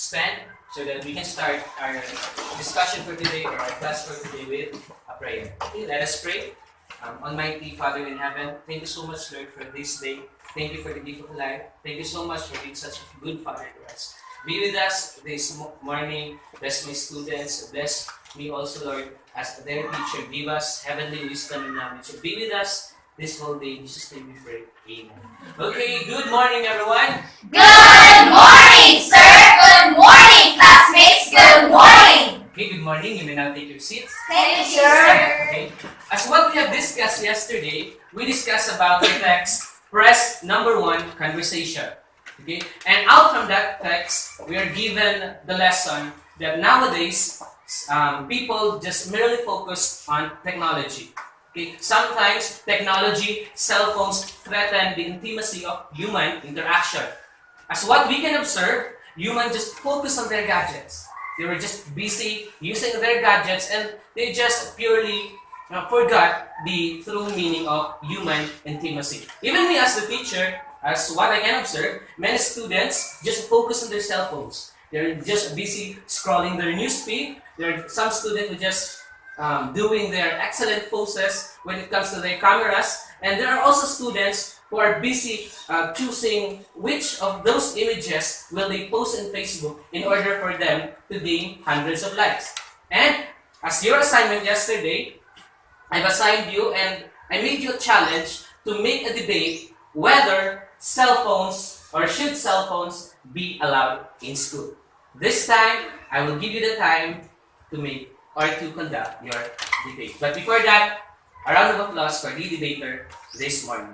stand so that we can start our discussion for today or our class for today with a prayer. Okay, let us pray. Almighty Father in heaven, thank you so much, Lord, for this day. Thank you for the gift of life. Thank you so much for being such a good Father to us. Be with us this morning. Bless my students. Bless me also, Lord, as their teacher. Give us heavenly wisdom and knowledge. So be with us this whole day. In Jesus' name we pray. Amen. Okay, good morning, everyone. Good morning, sir. Good morning, classmates. Good morning. Okay, good morning. You may now take your seats. Thank you, sir. Okay. As what we have discussed yesterday, we discussed about the text, press number 1, conversation. Okay, and out from that text, we are given the lesson that nowadays people just merely focus on technology. Okay, sometimes technology, cell phones threaten the intimacy of human interaction. As what we can observe, humans just focus on their gadgets. They were just busy using their gadgets and they just purely forgot the true meaning of human intimacy. Even me as the teacher, as what I can observe, many students just focus on their cell phones. They're just busy scrolling their newsfeed. There are some students who just doing their excellent poses when it comes to their cameras. And there are also students who are busy choosing which of those images will they post on Facebook in order for them to gain hundreds of likes. And as your assignment yesterday, I've assigned you and I made you a challenge to make a debate whether cell phones or should cell phones be allowed in school. This time, I will give you the time to make or to conduct your debate. But before that, a round of applause for the debater this morning.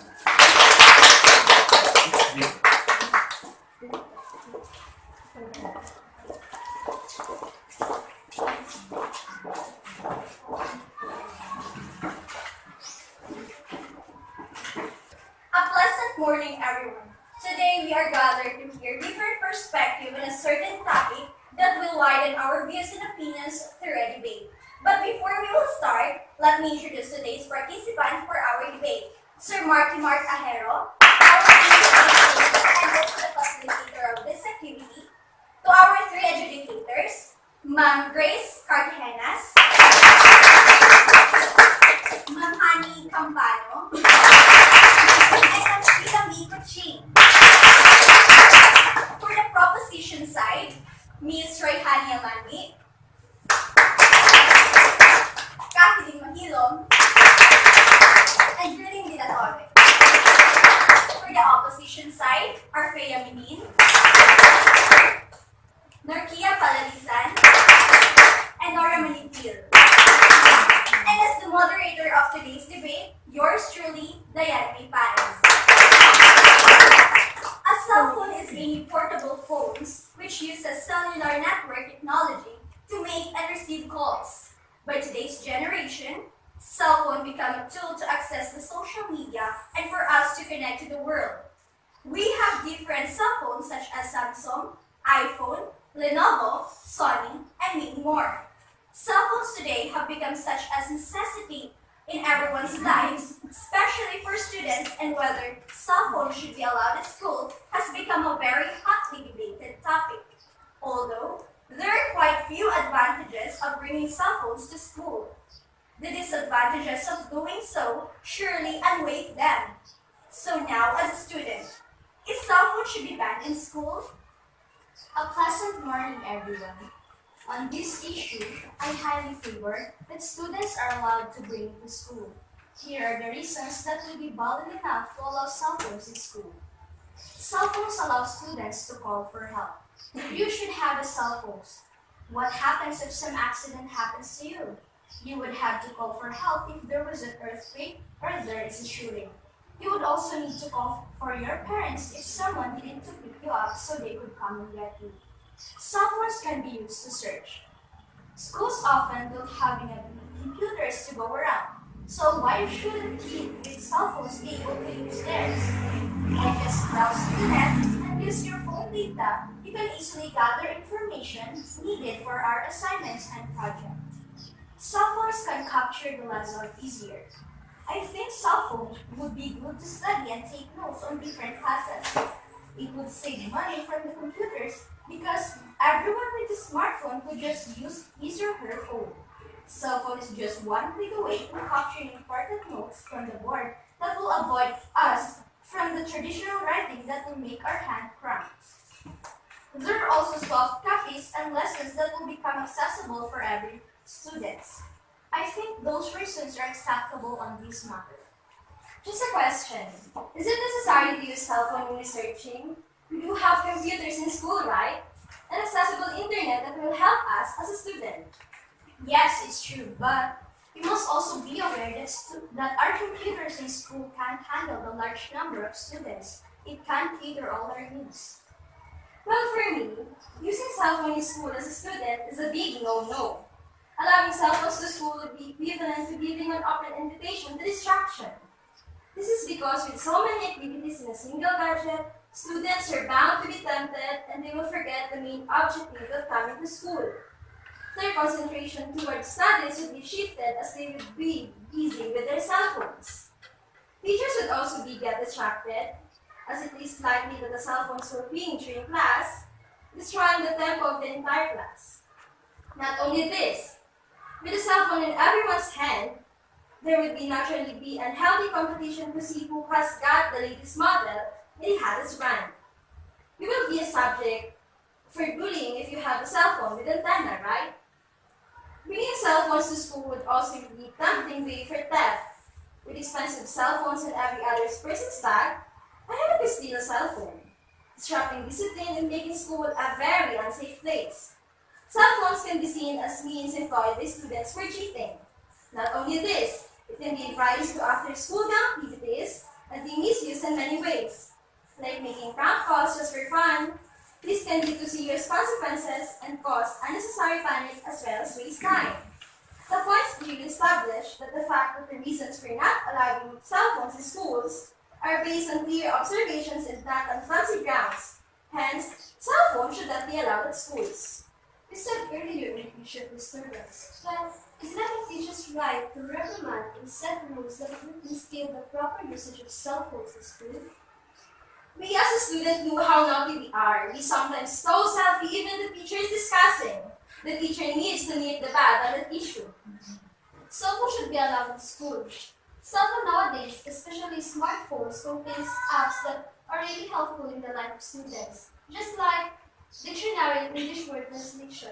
Morning, everyone. Today we are gathered to hear different perspectives on a certain topic that will widen our views and opinions through a debate. But before we will start, let me introduce today's participant for our debate, Sir Mark Ahero, our educator and also the facilitator of this activity, to our 3 adjudicators, Ma'am Grace Cartagenas, Ma'am Hani Campano, and Sheila Miko Ching. For the proposition side, Ms. Royhani Amani, Kathleen Mahilom, and Grilling Dinatore. For the opposition side, Arfea Minin, Norkia Palalisan, and Nora Manipil. And as the moderator of today's debate, yours truly, Diane May Pares. A cell phone is a portable phones which uses cellular network technology to make and receive calls. By today's generation, cell phone become a tool to access the social media and for us to connect to the world. We have different cell phones such as Samsung, iPhone, Lenovo, Sony, and many more. Cell phones today have become such a necessity in everyone's lives, especially for students, and whether cell phones should be allowed at school has become a very hotly debated topic. Although, there are quite few advantages of bringing cell phones to school. The disadvantages of doing so surely outweigh them. So now, as a student, is cell phone should be banned in school? A pleasant morning, everyone. On this issue, I highly favor that students are allowed to bring to school. Here are the reasons that will be valid enough to allow cell phones in school. Cell phones allow students to call for help. You should have a cell phone. What happens if some accident happens to you? You would have to call for help if there was an earthquake or there is a shooting. You would also need to call for your parents if someone needed to pick you up so they could come and get you. Cell phones can be used to search. Schools often don't have enough computers to go around, so why shouldn't kids with cell phones be able to use theirs? Like just browse the net and use your phone data, you can easily gather information needed for our assignments and projects. Cell phones can capture the lesson easier. I think cell phone would be good to study and take notes on different classes. It would save money from the computers because everyone with a smartphone could just use his or her phone. Cell phone is just one click away from capturing important notes from the board that will avoid us from the traditional writing that will make our hand cramp. There are also soft copies and lessons that will become accessible for every student. I think those reasons are acceptable on this matter. Just a question. Is it necessary to use cell phone when researching? We do have computers in school, right? And accessible internet that will help us as a student. Yes, it's true, but we must also be aware that our computers in school can't handle the large number of students. It can't cater all our needs. Well, for me, using cell phone in school as a student is a big no-no. Allowing cell phones to school would be equivalent to giving an open invitation to distraction. This is because with so many activities in a single gadget, students are bound to be tempted and they will forget the main objective of coming to school. Their concentration towards studies would be shifted as they would be busy with their cell phones. Teachers would also get distracted, as it is likely that the cell phones will ping during class, destroying the tempo of the entire class. Not only this, with a cell phone in everyone's hand, there would naturally be unhealthy competition to see who has got the latest model and the hottest brand. You will be a subject for bullying if you have a cell phone with antenna, right? Bringing cell phones to school would also be tempting way for theft. With expensive cell phones in every other person's bag, I could steal a cell phone, disrupting discipline and making school a very unsafe place. Cell phones can be seen as means employed by students for cheating. Not only this, it can give rise to after-school activities and be misused in many ways, like making prank calls just for fun. This can lead to serious consequences and cause unnecessary panic as well as waste time. The points clearly establish that the fact that the reasons for not allowing cell phones in schools are based on clear observations and not on fancy grounds. Hence, cell phones should not be allowed at schools. You said earlier in issue of disturbance, but is that a teacher's right to reprimand and set rules that would instill the proper usage of cell phones in school? We as a student know how naughty we are. We sometimes so selfie even the teacher is discussing. The teacher needs to nip the bud on that issue. Cell phones should be allowed in school. Cell phone nowadays, especially smartphones, contains apps that are really helpful in the life of students, just like dictionary and English word translation.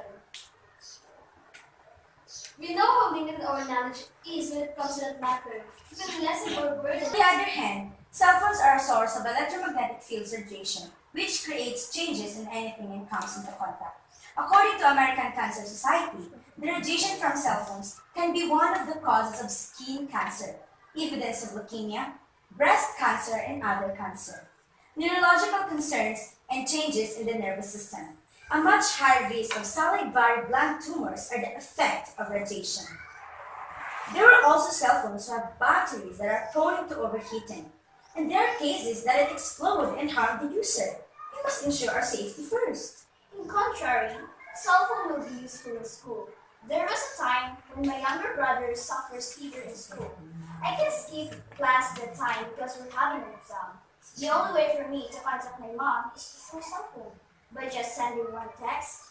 We know how limited our knowledge is when it comes to that matter. It will lessen our burden. On the other hand, cell phones are a source of electromagnetic fields radiation, which creates changes in anything it comes into contact. According to American Cancer Society, the radiation from cell phones can be one of the causes of skin cancer, evidence of leukemia, breast cancer, and other cancer, neurological concerns, and changes in the nervous system. A much higher risk of salivary gland tumors are the effect of radiation. There are also cell phones who have batteries that are prone to overheating, and there are cases that it explode and harm the user. We must ensure our safety first. In contrary, cell phone will be useful in school. There was a time when my younger brother suffers fever in school. I can skip class that time because we're having an exam. The only way for me to contact my mom is through cell phone. By just sending one text,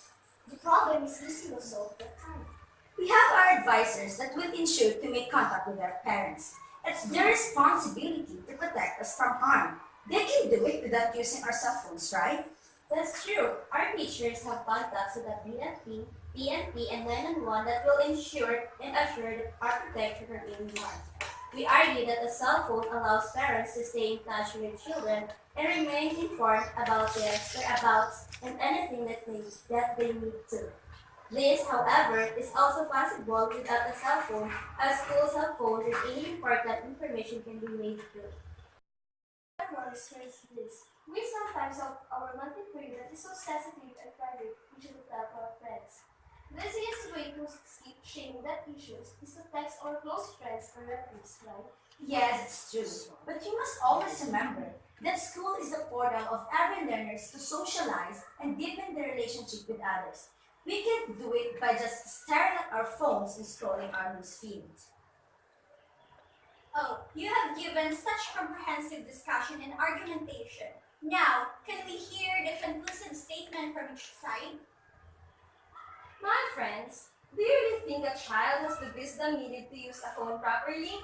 the problem is easily solved that time. We have our advisors that will ensure to make contact with their parents. It's their responsibility to protect us from harm. They can do it without using our cell phones, right? That's true. Our teachers have contacts with the PNP, and 911 that will ensure and assure that our protection from being harmed. We argue that a cell phone allows parents to stay in touch with their children and remain informed about their whereabouts and anything that they need to. This, however, is also possible without a cell phone, as schools have phones and any important information can be made through. More experience this. We sometimes have our monthly period that is so sensitive and private, we should tell our friends. The easiest way to skip shaming that issues is to text our close friends or relatives, right? Yes, it's true. But you must always remember that school is the portal of every learners to socialize and deepen their relationship with others. We can't do it by just staring at our phones and scrolling our news feed. Oh, you have given such comprehensive discussion and argumentation. Now, can we hear the conclusive statement from each side? My friends, do you really think a child has the wisdom needed to use a phone properly?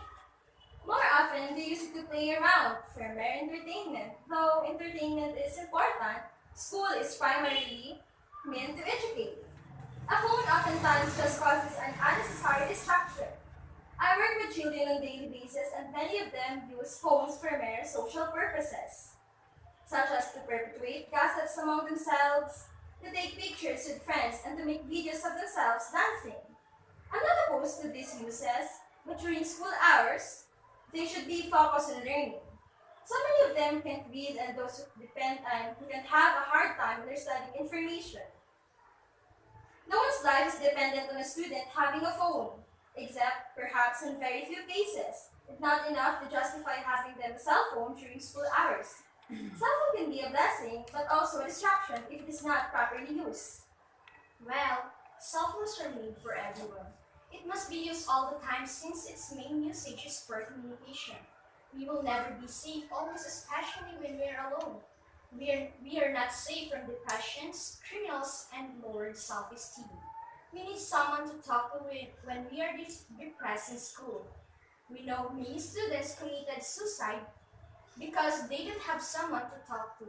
More often, they use it to play around for mere entertainment. Though entertainment is important, school is primarily meant to educate. A phone oftentimes just causes an unnecessary distraction. I work with children on a daily basis, and many of them use phones for mere social purposes, such as to perpetuate gossips among themselves, to take pictures with friends, and to make videos of themselves dancing. I'm not opposed to these uses, but during school hours, they should be focused on learning. So many of them can't read, and those who can have a hard time understanding information. No one's life is dependent on a student having a phone, except perhaps in very few cases. It's not enough to justify having them a cell phone during school hours. Cell phone can be a blessing, but also a distraction if it is not properly used. Well, cell phones are made for everyone. It must be used all the time since its main usage is for communication. We will never be safe, almost especially when we are alone. We are not safe from depressions, criminals, and lowered self-esteem. We need someone to talk to when we are depressed in school. We know many students committed suicide because they didn't have someone to talk to.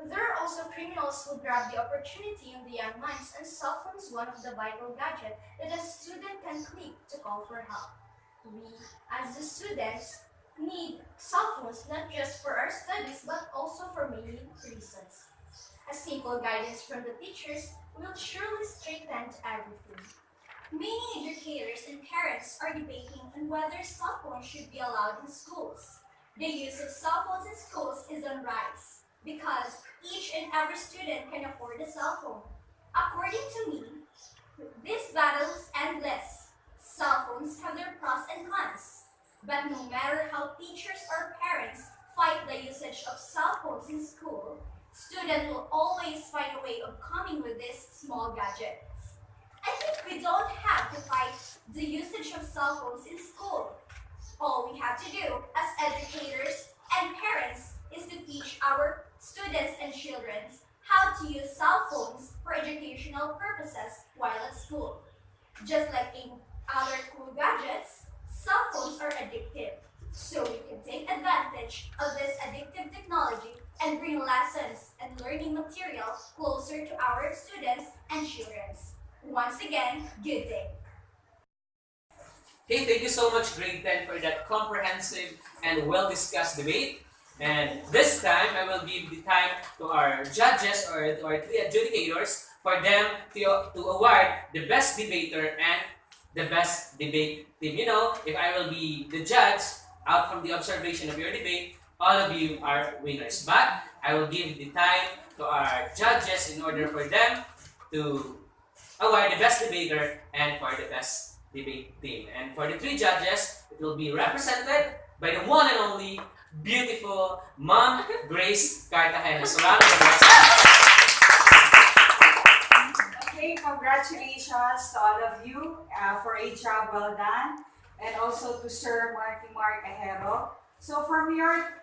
There are also criminals who grab the opportunity in the young minds, and cell phone is one of the vital gadgets that a student can click to call for help. We, as the students, need cell phones not just for our studies but also for many reasons. A simple guidance from the teachers will surely straighten everything. Many educators and parents are debating on whether cell phones should be allowed in schools. The use of cell phones in schools is on rise because each and every student can afford a cell phone. According to me, this battle is endless. Cell phones have their pros and cons. But no matter how teachers or parents fight the usage of cell phones in school, students will always find a way of coming with these small gadgets. I think we don't have to fight the usage of cell phones in school. All we have to do as educators and parents is to teach our students and children how to use cell phones for educational purposes while at school. Just like in other cool gadgets, cell phones are addictive. So we can take advantage of this addictive technology and bring lessons and learning material closer to our students and children. Once again, good day. Okay, thank you so much, Grade 10, for that comprehensive and well-discussed debate. And this time, I will give the time to our judges or to our three adjudicators for them to award the best debater and the best debate team. You know, if I will be the judge, out from the observation of your debate, all of you are winners. But I will give the time to our judges in order for them to award the best debater and for the best debate team. And for the three judges, it will be represented by the one and only beautiful Mom Grace Cartagena. So round of applause. Okay, congratulations to all of you for a job well done, and also to Sir Marky Mark Ajero. So from your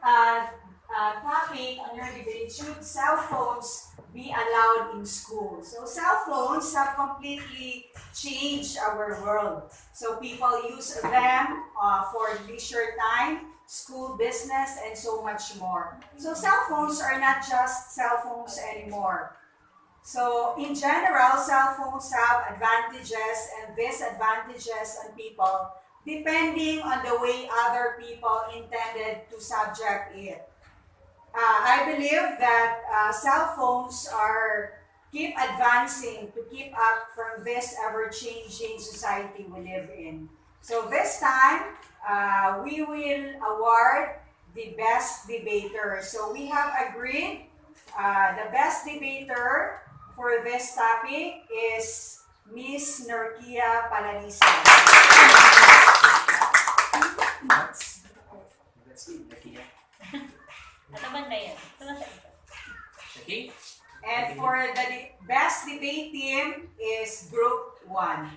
topic on your debate, should cell phones be allowed in school? So cell phones have completely changed our world. So people use them for leisure time, school business, and so much more. So cell phones are not just cell phones anymore. So in general, cell phones have advantages and disadvantages on people depending on the way other people intended to subject it. I believe that cell phones keep advancing to keep up from this ever-changing society we live in. So this time, we will award the best debater. So we have agreed the best debator for this topic is Miss Norkia Palanisa. That's it, Norkia. Okay. And for the best debate team is Group 1.